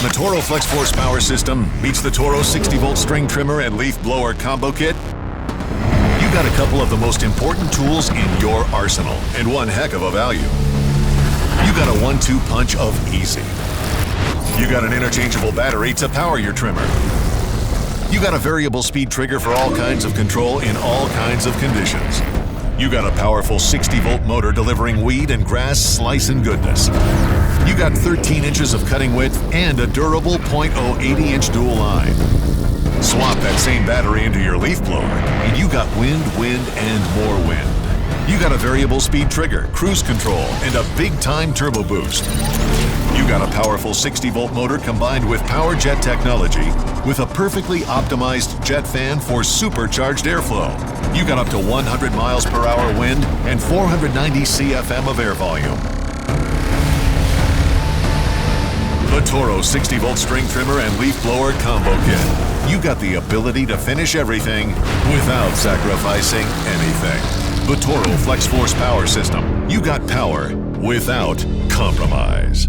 When the Toro Flex Force Power System meets the Toro 60-volt string trimmer and leaf blower combo kit, you got a couple of the most important tools in your arsenal and one heck of a value. You got a 1-2 punch of easy. You got an interchangeable battery to power your trimmer. You got a variable speed trigger for all kinds of control in all kinds of conditions. You got a powerful 60-volt motor delivering weed and grass slice and goodness. You got 13 inches of cutting width and a durable 0.0 80-inch dual line. Swap that same battery into your leaf blower, and you got wind, and more wind. You got a variable speed trigger, cruise control, and a big-time turbo boost. You got a powerful 60-volt motor combined with PowerJet technology with a perfectly optimized jet fan for supercharged airflow. You got up to 100 miles per hour wind and 490 CFM of air volume. The Toro 60-volt string trimmer and leaf blower combo kit. You got the ability to finish everything without sacrificing anything. The Toro Flex Force Power System. You got power without compromise.